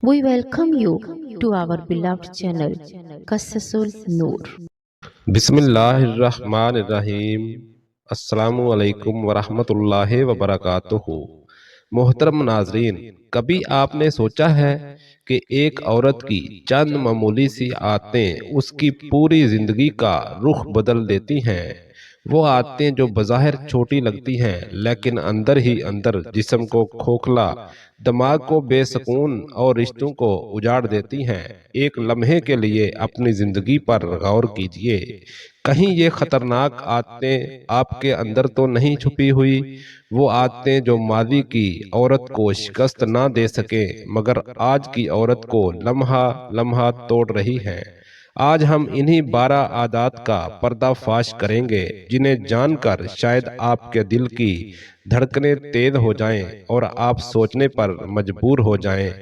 We welcome you to our beloved channel, Qasasul Noor. बिस्मिल्लाहिर्रहमानिर्रहीम। अस्सलामु अलैकुम वरहमतुल्लाहि वबरकातुहू। मोहतरम नाजरीन, कभी आपने सोचा है कि एक औरत की चंद मामूली सी आदतें उसकी पूरी जिंदगी का रुख बदल देती हैं। वो आदतें जो बज़ाहिर छोटी लगती हैं लेकिन अंदर ही अंदर जिस्म को खोखला, दिमाग को बेसकून और रिश्तों को उजाड़ देती हैं। एक लम्हे के लिए अपनी जिंदगी पर गौर कीजिए, कहीं ये खतरनाक आदतें आपके अंदर तो नहीं छुपी हुई। वो आदतें जो माजी की औरत को शिकस्त ना दे सके मगर आज की औरत को लम्हा लम्हा तोड़ रही हैं। आज हम इन्हीं 12 आदात का पर्दाफाश करेंगे जिन्हें जानकर शायद आपके दिल की धड़कनें तेज हो जाएं और आप सोचने पर मजबूर हो जाएं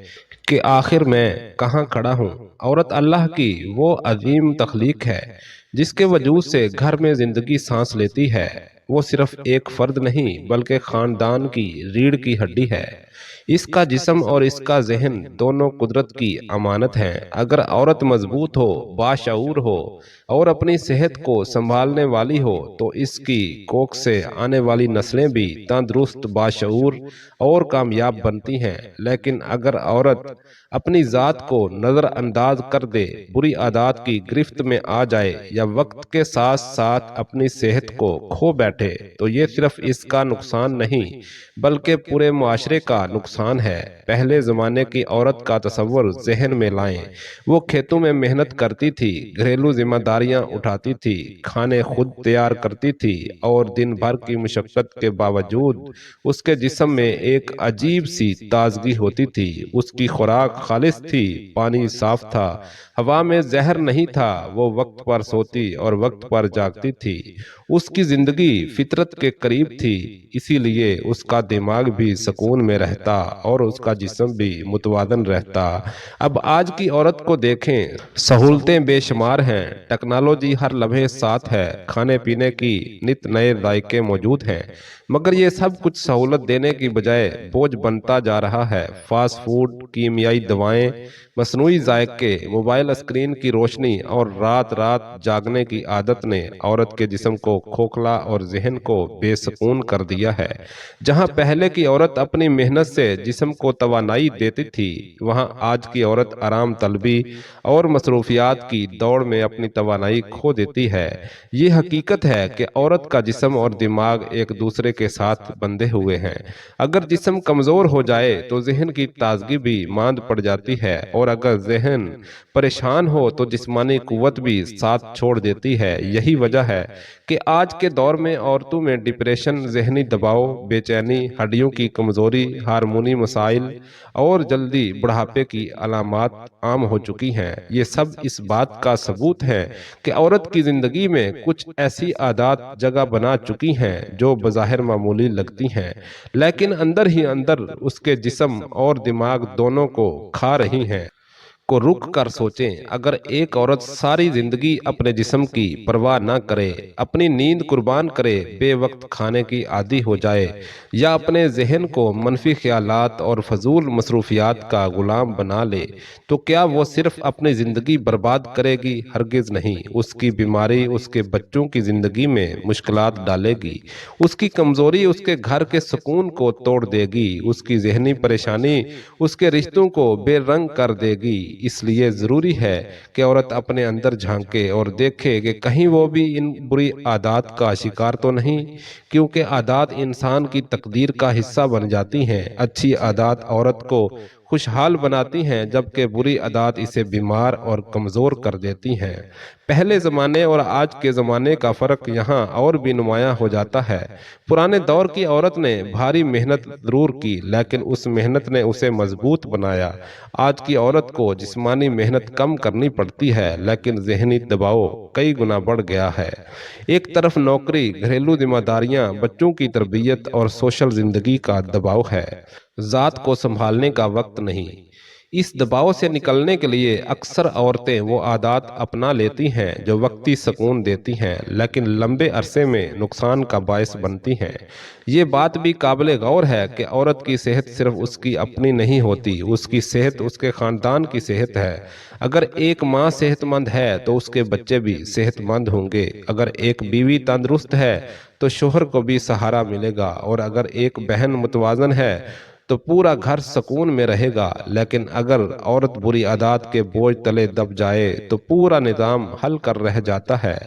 कि आखिर मैं कहाँ खड़ा हूँ। औरत अल्लाह की वो अजीम तख्लीक है जिसके वजूद से घर में जिंदगी सांस लेती है। वो सिर्फ एक फर्द नहीं बल्कि खानदान की रीढ़ की हड्डी है। इसका जिस्म और इसका जहन दोनों कुदरत की अमानत हैं। अगर औरत मजबूत हो, बाशऊर हो और अपनी सेहत को संभालने वाली हो तो इसकी कोख से आने वाली नस्लें भी तंदुरुस्त, बाशऊर और कामयाब बनती हैं। लेकिन अगर औरत अपनी जात को नजरअंदाज कर दे, बुरी आदत की गिरफ्त में आ जाए या वक्त के साथ साथ अपनी सेहत को खो बैठे तो ये सिर्फ इसका नुकसान नहीं बल्कि पूरे मुआशरे का नुकसान है। पहले जमाने की औरत का तस्वर जहन में लाएं। वो खेतों में मेहनत करती थी, घरेलू जिम्मेदारियां उठाती थी, खाने खुद तैयार करती थी और दिन भर की मुशक्कत के बावजूद उसके जिस्म में एक अजीब सी ताजगी होती थी। उसकी खुराक खालिस थी, पानी साफ था, हवा में जहर नहीं था। वो वक्त पर सोती और वक्त पर जागती थी। उसकी जिंदगी फितरत के करीब थी, इसीलिए उसका दिमाग भी सुकून में रहता और उसका जिस्म भी मुतवाजन रहता। अब आज की औरत को देखें, सहूलतें बेशुमार हैं, टेक्नोलॉजी हर लम्हे साथ है, खाने पीने की नित नए जायके मौजूद हैं, मगर ये सब कुछ सहूलत देने की बजाय बोझ बनता जा रहा है। फास्ट फूड, कीमियाई दवाएं, मसनूई जायके, मोबाइल स्क्रीन की रोशनी और रात रात जागने की आदत ने औरत के जिस्म को खोखला और जहन को बेसकून कर दिया है। जहां पहले की औरत अपनी मेहनत से जिस्म को तवानाई देती थी, वहां आज की औरत आराम तलबी और मसरूफियात की दौड़ में अपनी तवानाई खो देती है। ये हकीकत है कि औरत का जिस्म और दिमाग एक दूसरे के साथ बंधे हुए हैं। अगर जिस्म कमजोर हो जाए तो जहन की ताजगी भी मांद पड़ जाती है और अगर जहन परेशान हो तो जिस्मानी कुव्वत भी साथ छोड़ देती है। यही वजह है कि आज के दौर में औरतों में डिप्रेशन, जहनी दबाव, बेचैनी, हड्डियों की कमजोरी, हार्मोनी मसाइल और जल्दी बुढ़ापे की अलामात आम हो चुकी हैं। ये सब इस बात का सबूत है कि औरत की जिंदगी में कुछ ऐसी आदत जगह बना चुकी हैं जो बज़ाहिर मामूली लगती हैं लेकिन अंदर ही अंदर उसके जिस्म और दिमाग दोनों को खा रही हैं। को रुक कर सोचें, अगर एक औरत सारी जिंदगी अपने जिस्म की परवाह न करे, अपनी नींद कुर्बान करे, बेवक्त खाने की आदी हो जाए या अपने जहन को मनफी ख्यालात और फजूल मसरूफियात का गुलाम बना ले तो क्या वो सिर्फ अपनी जिंदगी बर्बाद करेगी? हरगिज नहीं। उसकी बीमारी उसके बच्चों की जिंदगी में मुश्किलात डालेगी, उसकी कमजोरी उसके घर के सुकून को तोड़ देगी, उसकी जहनी परेशानी उसके रिश्तों को बेरंग कर देगी। इसलिए जरूरी है कि औरत अपने अंदर झांके और देखे कि कहीं वो भी इन बुरी आदत का शिकार तो नहीं, क्योंकि आदत इंसान की तकदीर का हिस्सा बन जाती हैं। अच्छी आदत औरत को खुशहाल बनाती हैं जबकि बुरी आदत इसे बीमार और कमजोर कर देती हैं। पहले जमाने और आज के जमाने का फर्क यहाँ और भी नुमायां हो जाता है। पुराने दौर की औरत ने भारी मेहनत जरूर की लेकिन उस मेहनत ने उसे मजबूत बनाया। आज की औरत को जिस्मानी मेहनत कम करनी पड़ती है लेकिन जहनी दबाव कई गुना बढ़ गया है। एक तरफ नौकरी, घरेलू जिम्मेदारियां, बच्चों की तरबियत और सोशल जिंदगी का दबाव है, जात को संभालने का वक्त नहीं। इस दबाव से निकलने के लिए अक्सर औरतें वो आदत अपना लेती हैं जो वक्ती सुकून देती हैं लेकिन लंबे अरसे में नुकसान का बायस बनती हैं। ये बात भी काबिल गौर है कि औरत की सेहत सिर्फ उसकी अपनी नहीं होती, उसकी सेहत उसके खानदान की सेहत है। अगर एक माँ सेहतमंद है तो उसके बच्चे भी सेहतमंद होंगे। अगर एक बीवी तंदुरुस्त है तो शोहर को भी सहारा मिलेगा, और अगर एक बहन मुतवाजन है तो पूरा घर सुकून में रहेगा। लेकिन अगर औरत बुरी आदत के बोझ तले दब जाए तो पूरा निजाम हल कर रह जाता है।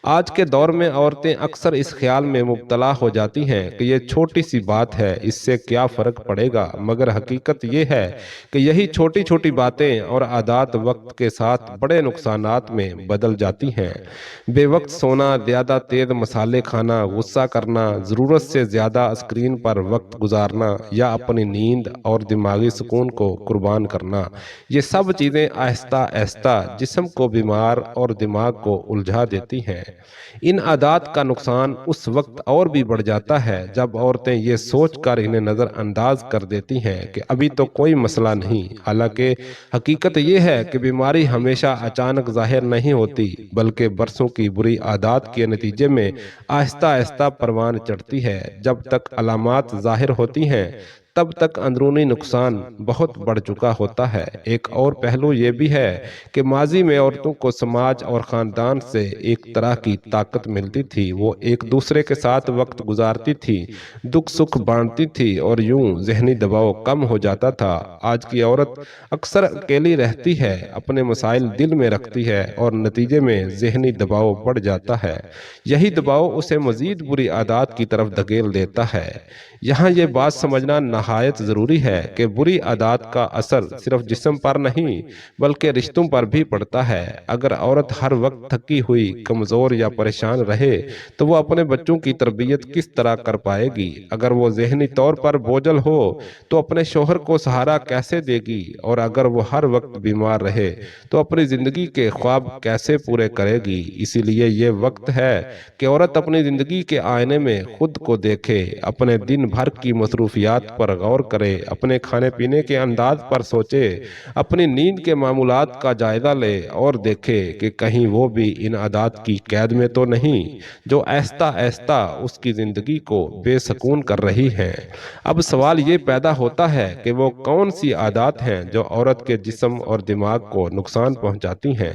आज के दौर में औरतें अक्सर इस ख्याल में मुब्तला हो जाती हैं कि ये छोटी सी बात है, इससे क्या फर्क पड़ेगा, मगर हकीकत ये है कि यही छोटी छोटी बातें और आदत वक्त के साथ बड़े नुकसानात में बदल जाती हैं। बेवक्त सोना, ज्यादा तेज मसाले खाना, गुस्सा करना, जरूरत से ज्यादा स्क्रीन पर वक्त गुजारना या अपनी नींद और दिमागी सुकून को कुर्बान करना, ये सब चीजें आहिस्ता आहिस्ता जिस्म को बीमार और दिमाग को उलझा देती हैं। इन आदत का नुकसान उस वक्त और भी बढ़ जाता है जब औरतें ये सोच कर इन्हें नजरअंदाज कर देती हैं कि अभी तो कोई मसला नहीं। हालांकि हकीकत ये है कि बीमारी हमेशा अचानक जाहिर नहीं होती, बल्कि बरसों की बुरी आदत के नतीजे में आहिस्ता आहिस्ता परवान चढ़ती है। जब तक अलामात जाहिर होती हैं तब तक अंदरूनी नुकसान बहुत बढ़ चुका होता है। एक और पहलू ये भी है कि माजी में औरतों को समाज और खानदान से एक तरह की ताकत मिलती थी। वो एक दूसरे के साथ वक्त गुजारती थी, दुख सुख बांटती थी और यूं जहनी दबाव कम हो जाता था। आज की औरत अक्सर अकेली रहती है, अपने मसाइल दिल में रखती है और नतीजे में जहनी दबाव बढ़ जाता है। यही दबाव उसे मजीद बुरी आदत की तरफ धकेल देता है। यहाँ ये बात समझना नहायत जरूरी है कि बुरी आदत का असर सिर्फ जिस्म पर नहीं बल्कि रिश्तों पर भी पड़ता है। अगर औरत हर वक्त थकी हुई, कमजोर या परेशान रहे तो वो अपने बच्चों की तरबियत किस तरह कर पाएगी? अगर वो जहनी तौर पर बोझल हो तो अपने शोहर को सहारा कैसे देगी? और अगर वो हर वक्त बीमार रहे तो अपनी जिंदगी के ख्वाब कैसे पूरे करेगी? इसीलिए ये वक्त है कि औरत अपनी जिंदगी के आईने में खुद को देखे, अपने दिन भर की मसरूफियात पर गौर करे, अपने खाने पीने के अंदाज पर सोचे, अपनी नींद के मामूलात का जायजा ले और देखे कि कहीं वो भी इन आदत की कैद में तो नहीं जो आहिस्ता आहिस्ता उसकी जिंदगी को बेसकून कर रही हैं। अब सवाल ये पैदा होता है कि वो कौन सी आदत हैं जो औरत के जिस्म और दिमाग को नुकसान पहुंचाती हैं?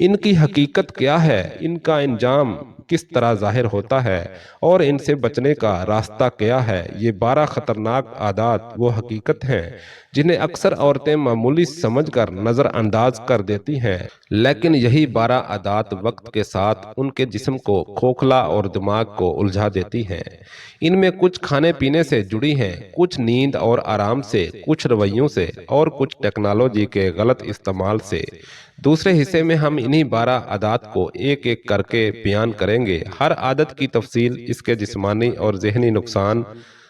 इनकी हकीकत क्या है, इनका अंजाम किस तरह जाहिर होता है और इनसे बचने का रास्ता क्या है? ये 12 खतरनाक आदत वो हकीकत हैं जिन्हें अक्सर औरतें मामूली समझकर नजरअंदाज कर देती हैं, लेकिन यही 12 आदत वक्त के साथ उनके जिस्म को खोखला और दिमाग को उलझा देती हैं। इनमें कुछ खाने पीने से जुड़ी हैं, कुछ नींद और आराम से, कुछ रवैयों से और कुछ टेक्नोलॉजी के गलत इस्तेमाल से। दूसरे हिस्से में हम इन्हीं 12 आदत को एक एक करके बयान करेंगे। हर आदत की तफसील, इसके जिस्मानी और जहनी नुकसान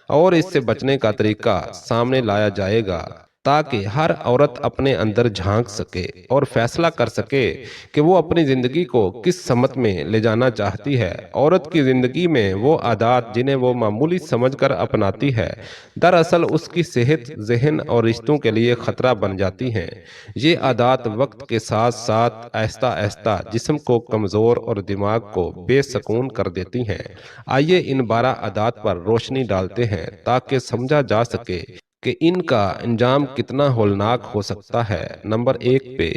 और इससे बचने का तरीका सामने लाया जाएगा ताकि हर औरत अपने अंदर झांक सके और फैसला कर सके कि वो अपनी जिंदगी को किस समत में ले जाना चाहती है। औरत की जिंदगी में वो आदत जिन्हें वो मामूली समझकर अपनाती है दरअसल उसकी सेहत, जहन और रिश्तों के लिए खतरा बन जाती हैं। ये आदत वक्त के साथ साथ आहिस्ता आहिस्ता जिस्म को कमजोर और दिमाग को बेसकून कर देती हैं। आइए इन 12 आदत पर रोशनी डालते हैं ताकि समझा जा सके कि इनका अंजाम कितना होलनाक हो सकता है। नंबर 1 पे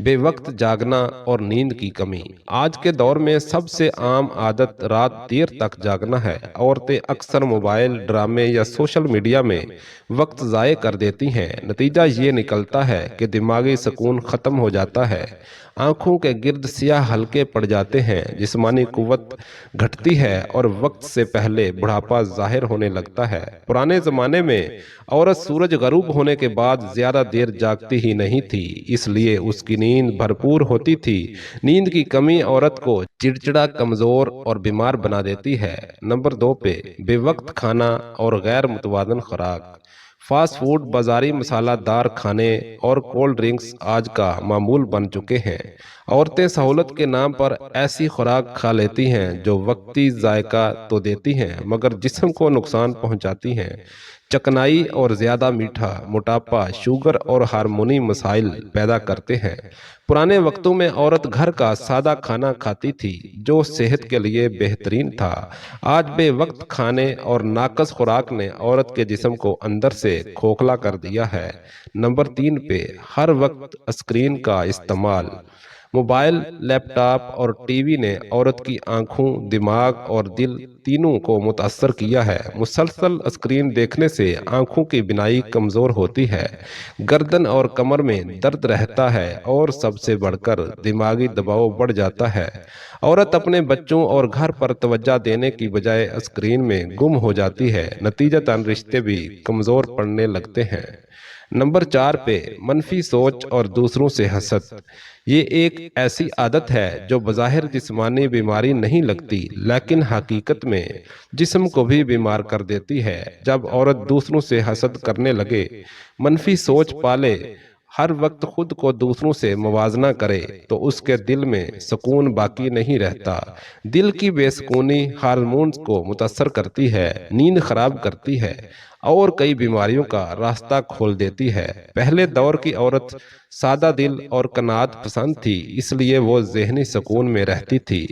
बेवक्त जागना और नींद की कमी। आज के दौर में सबसे आम आदत रात देर तक जागना है। औरतें अक्सर मोबाइल, ड्रामे या सोशल मीडिया में वक्त ज़ाय कर देती हैं। नतीजा ये निकलता है कि दिमागी सुकून खत्म हो जाता है, आंखों के गिर्द सियाह हल्के पड़ जाते हैं, जिस्मानी कुव्वत घटती है और वक्त से पहले बुढ़ापा जाहिर होने लगता है। पुराने जमाने में औरत सूरज गरूब होने के बाद ज्यादा देर जागती ही नहीं थी, इसलिए उसकी नींद भरपूर होती थी। नींद की कमी औरत को चिड़चिड़ा, कमजोर और बीमार बना देती है। नंबर 2 पे बेवक्त खाना और गैर मुतवाजन खुराक। फास्ट फूड, बाजारी मसालादार खाने और कोल्ड ड्रिंक्स आज का मामूल बन चुके हैं। औरतें सहूलत के नाम पर ऐसी खुराक खा लेती हैं जो वक्ती जायका तो देती हैं मगर जिस्म को नुकसान पहुंचाती हैं। چکنائی اور زیادہ میٹھا موٹاپا، شوگر اور ہارمونی مسائل پیدا کرتے ہیں۔ پرانے وقتوں میں عورت گھر کا سادہ کھانا کھاتی تھی جو صحت کے لیے بہترین تھا۔ آج بے وقت کھانے اور ناقص خوراک نے عورت کے جسم کو اندر سے کھوکھلا کر دیا ہے۔ نمبر 3 پہ ہر وقت اسکرین کا استعمال۔ موبائل، لیپ ٹاپ اور ٹی وی نے عورت کی آنکھوں، دماغ اور دل تینوں کو متاثر کیا ہے۔ مسلسل اسکرین دیکھنے سے آنکھوں کی بینائی کمزور ہوتی ہے، گردن اور کمر میں درد رہتا ہے اور سب سے بڑھ کر دماغی دباؤ بڑھ جاتا ہے۔ عورت اپنے بچوں اور گھر پر توجہ دینے کی بجائے اسکرین میں گم ہو جاتی ہے، نتیجتاً رشتے بھی کمزور پڑنے لگتے ہیں۔ نمبر 4 پہ منفی سوچ اور دوسروں سے حسد۔ یہ ایک ایسی عادت ہے جو بظاہر جسمانی بیماری نہیں لگتی، لیکن حقیقت میں جسم کو بھی بیمار کر دیتی ہے۔ جب عورت دوسروں سے حسد کرنے لگے، منفی سوچ پالے، ہر وقت خود کو دوسروں سے موازنہ کرے تو اس کے دل میں سکون باقی نہیں رہتا۔ دل کی بے سکونی ہارمونز کو متاثر کرتی ہے، نیند خراب کرتی ہے اور کئی بیماریوں کا راستہ کھول دیتی ہے۔ پہلے دور کی عورت سادہ دل اور قناعت پسند تھی، اس لیے وہ ذہنی سکون میں رہتی تھی۔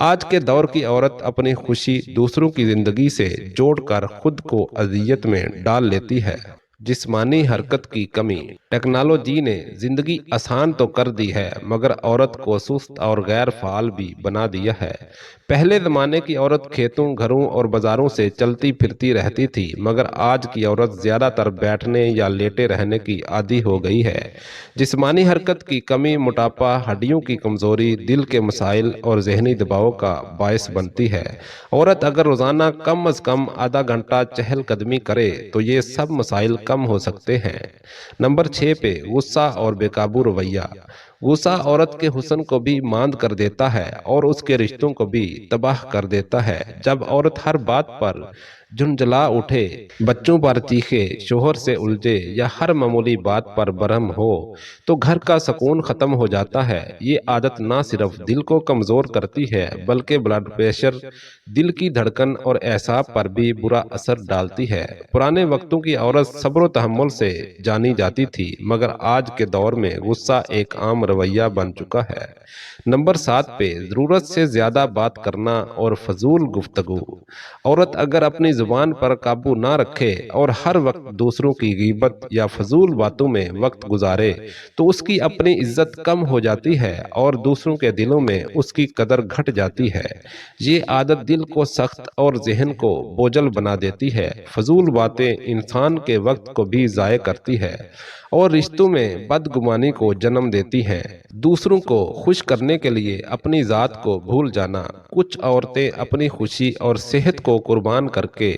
آج کے دور کی عورت اپنی خوشی دوسروں کی زندگی سے جوڑ کر خود کو اذیت میں ڈال لیتی ہے۔ جسمانی حرکت کی کمی۔ ٹیکنالوجی نے زندگی آسان تو کر دی ہے مگر عورت کو سست اور غیر فعال بھی بنا دیا ہے۔ پہلے زمانے کی عورت کھیتوں، گھروں اور بازاروں سے چلتی پھرتی رہتی تھی مگر آج کی عورت زیادہ تر بیٹھنے یا لیٹے رہنے کی عادی ہو گئی ہے۔ جسمانی حرکت کی کمی موٹاپا، ہڈیوں کی کمزوری، دل کے مسائل اور ذہنی دباؤ کا باعث بنتی ہے۔ عورت اگر روزانہ کم از کم آدھا گھنٹہ چہل قدمی کرے تو یہ سب مسائل کم ہو سکتے ہیں۔ نمبر 6 پہ غصہ اور بے قابو رویہ۔ غصہ عورت کے حسن کو بھی ماند کر دیتا ہے اور اس کے رشتوں کو بھی تباہ کر دیتا ہے۔ جب عورت ہر بات پر جھنجلا اٹھے، بچوں پر چیخے، شوہر سے الجھے یا ہر معمولی بات پر برہم ہو تو گھر کا سکون ختم ہو جاتا ہے۔ یہ عادت نہ صرف دل کو کمزور کرتی ہے بلکہ بلڈ پریشر، دل کی دھڑکن اور اعصاب پر بھی برا اثر ڈالتی ہے۔ پرانے وقتوں کی عورت صبر و تحمل سے جانی جاتی تھی مگر آج کے دور میں غصہ ایک عام رویہ بن چکا ہے۔ نمبر 7 پہ ضرورت سے زیادہ بات کرنا اور فضول گفتگو۔ عورت اگر اپنی زبان پر قابو نہ رکھے اور ہر وقت دوسروں کی غیبت یا فضول باتوں میں وقت گزارے تو اس کی اپنی عزت کم ہو جاتی ہے اور دوسروں کے دلوں میں اس کی قدر گھٹ جاتی ہے۔ یہ عادت دل کو سخت اور ذہن کو بوجھل بنا دیتی ہے۔ فضول باتیں انسان کے وقت کو بھی ضائع کرتی ہے اور رشتوں میں بدگمانی کو جنم دیتی ہیں۔ دوسروں کو خوش کرنے کے لیے اپنی ذات کو بھول جانا۔ کچھ عورتیں اپنی خوشی اور صحت کو قربان کر کے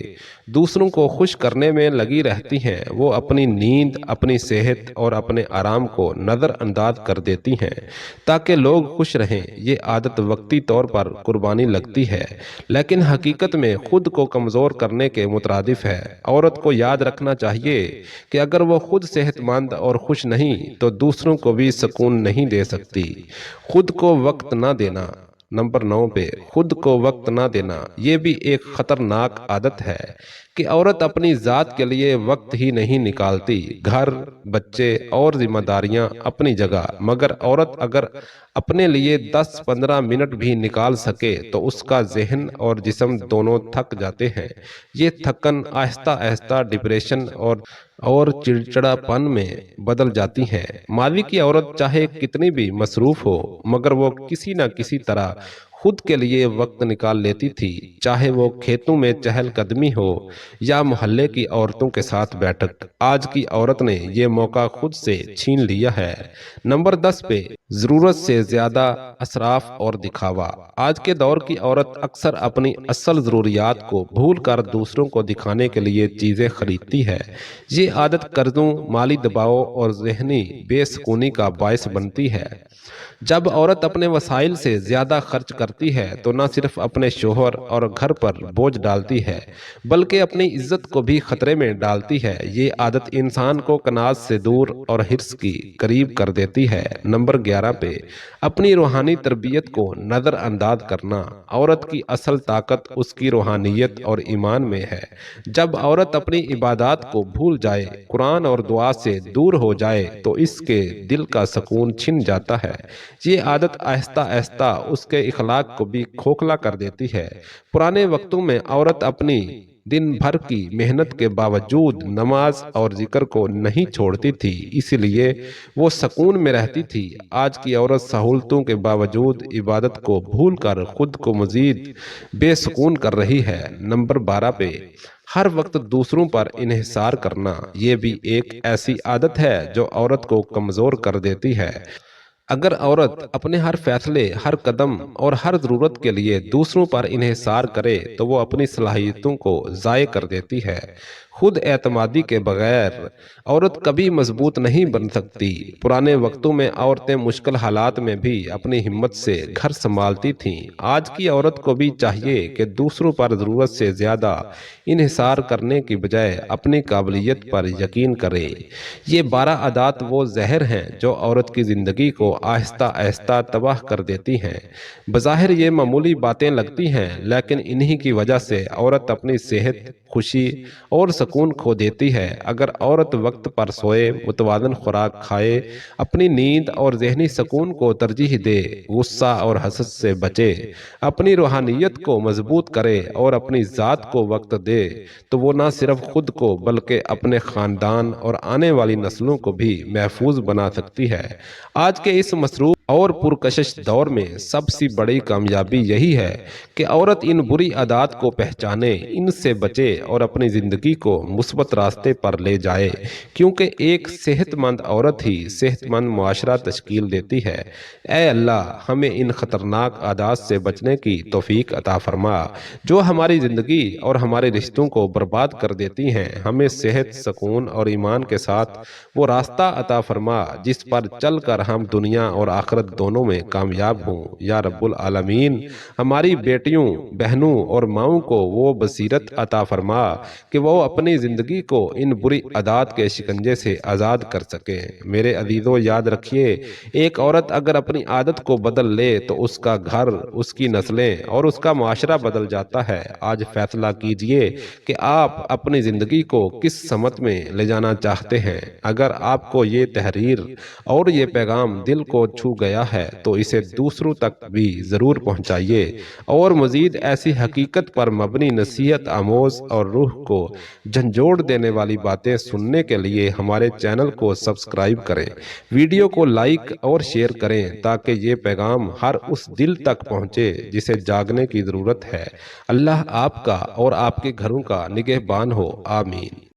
دوسروں کو خوش کرنے میں لگی رہتی ہیں۔ وہ اپنی نیند، اپنی صحت اور اپنے آرام کو نظر انداز کر دیتی ہیں تاکہ لوگ خوش رہیں۔ یہ عادت وقتی طور پر قربانی لگتی ہے لیکن حقیقت میں خود کو کمزور کرنے کے مترادف ہے۔ عورت کو یاد رکھنا چاہیے کہ اگر وہ خود صحت مند اور خوش نہیں تو دوسروں کو بھی سکون نہیں دے سکتی۔ خود کو وقت نہ دینا۔ نمبر 9 پہ خود کو وقت نہ دینا۔ یہ بھی ایک خطرناک عادت ہے کہ عورت اپنی ذات کے لیے وقت ہی نہیں نکالتی۔ گھر، بچے اور ذمہ داریاں اپنی جگہ مگر عورت اگر اپنے لیے 10-15 منٹ بھی نکال سکے تو اس کا ذہن اور جسم دونوں تھک جاتے ہیں۔ یہ تھکن آہستہ آہستہ ڈپریشن اور چڑچڑا پن میں بدل جاتی ہے۔ ماضی کی عورت چاہے کتنی بھی مصروف ہو مگر وہ کسی نہ کسی طرح خود کے لیے وقت نکال لیتی تھی، چاہے وہ کھیتوں میں چہل قدمی ہو یا محلے کی عورتوں کے ساتھ بیٹھک۔ آج کی عورت نے یہ موقع خود سے چھین لیا ہے۔ نمبر 10 پہ ضرورت سے زیادہ اسراف اور دکھاوا۔ آج کے دور کی عورت اکثر اپنی اصل ضروریات کو بھول کر دوسروں کو دکھانے کے لیے چیزیں خریدتی ہے۔ یہ عادت قرضوں، مالی دباؤ اور ذہنی بے سکونی کا باعث بنتی ہے۔ جب عورت اپنے وسائل سے زیادہ خرچ کرتی ہے تو نہ صرف اپنے شوہر اور گھر پر بوجھ ڈالتی ہے بلکہ اپنی عزت کو بھی خطرے میں ڈالتی ہے۔ یہ عادت انسان کو قناعت سے دور اور حرص کی قریب کر دیتی ہے۔ نمبر 11 11 पे اپنی روحانی تربیت کو نظر انداز کرنا۔ عورت کی اصل طاقت اس کی روحانیت اور ایمان میں ہے۔ جب عورت اپنی عبادات کو بھول جائے، قرآن اور دعا سے دور ہو جائے تو اس کے دل کا سکون چھن جاتا ہے۔ یہ عادت آہستہ آہستہ اس کے اخلاق کو بھی کھوکھلا کر دیتی ہے۔ پرانے وقتوں میں عورت اپنی دن بھر کی محنت کے باوجود نماز اور ذکر کو نہیں چھوڑتی تھی، اس لیے وہ سکون میں رہتی تھی۔ آج کی عورت سہولتوں کے باوجود عبادت کو بھول کر خود کو مزید بے سکون کر رہی ہے۔ نمبر 12 پہ ہر وقت دوسروں پر انحصار کرنا۔ یہ بھی ایک ایسی عادت ہے جو عورت کو کمزور کر دیتی ہے۔ اگر عورت اپنے ہر فیصلے، ہر قدم اور ہر ضرورت کے لیے دوسروں پر انحصار کرے تو وہ اپنی صلاحیتوں کو ضائع کر دیتی ہے۔ خود اعتمادی کے بغیر عورت کبھی مضبوط نہیں بن سکتی۔ پرانے وقتوں میں عورتیں مشکل حالات میں بھی اپنی ہمت سے گھر سنبھالتی تھیں۔ آج کی عورت کو بھی چاہیے کہ دوسروں پر ضرورت سے زیادہ انحصار کرنے کی بجائے اپنی قابلیت پر یقین کرے۔ یہ 12 عادات وہ زہر ہیں جو عورت کی زندگی کو آہستہ آہستہ تباہ کر دیتی ہیں۔ بظاہر یہ معمولی باتیں لگتی ہیں، لیکن انہی کی وجہ سے عورت اپنی صحت، خوشی اور سکون کھو دیتی ہے۔ اگر عورت وقت پر سوئے، متوازن خوراک کھائے، اپنی نیند اور ذہنی سکون کو ترجیح دے، غصہ اور حسد سے بچے، اپنی روحانیت کو مضبوط کرے اور اپنی ذات کو وقت دے، تو وہ نہ صرف خود کو بلکہ اپنے خاندان اور آنے والی نسلوں کو بھی محفوظ بنا سکتی ہے۔ آج کے اس مصروف اور پرکشش دور میں سب سے بڑی کامیابی یہی ہے کہ عورت ان بری عادات کو پہچانے، ان سے بچے اور اپنی زندگی کو مثبت راستے پر لے جائے، کیونکہ ایک صحت مند عورت ہی صحت مند معاشرہ تشکیل دیتی ہے۔ اے اللہ، ہمیں ان خطرناک عادات سے بچنے کی توفیق عطا فرما جو ہماری زندگی اور ہمارے رشتوں کو برباد کر دیتی ہیں۔ ہمیں صحت، سکون اور ایمان کے ساتھ وہ راستہ عطا فرما جس پر چل کر ہم دنیا اور آخرت دونوں میں کامیاب ہوں۔ یا رب العالمین، ہماری بیٹیوں، بہنوں اور ماؤں کو وہ بصیرت عطا فرما کہ وہ اپنی زندگی کو ان بری عادات کے شکنجے سے آزاد کر سکیں۔ میرے عزیزو، یاد رکھیے، ایک عورت اگر اپنی عادت کو بدل لے تو اس کا گھر، اس کی نسلیں اور اس کا معاشرہ بدل جاتا ہے۔ آج فیصلہ کیجئے کہ آپ اپنی زندگی کو کس سمت میں لے جانا چاہتے ہیں۔ اگر آپ کو یہ تحریر اور یہ پیغام دل کو چھو گیا ہے تو اسے دوسروں تک بھی ضرور پہنچائیے، اور مزید ایسی حقیقت پر مبنی نصیحت آموز اور روح کو جھنجھوڑ دینے والی باتیں سننے کے لیے ہمارے چینل کو سبسکرائب کریں، ویڈیو کو لائک اور شیئر کریں تاکہ یہ پیغام ہر اس دل تک پہنچے جسے جاگنے کی ضرورت ہے۔ اللہ آپ کا اور آپ کے گھروں کا نگہبان ہو، آمین۔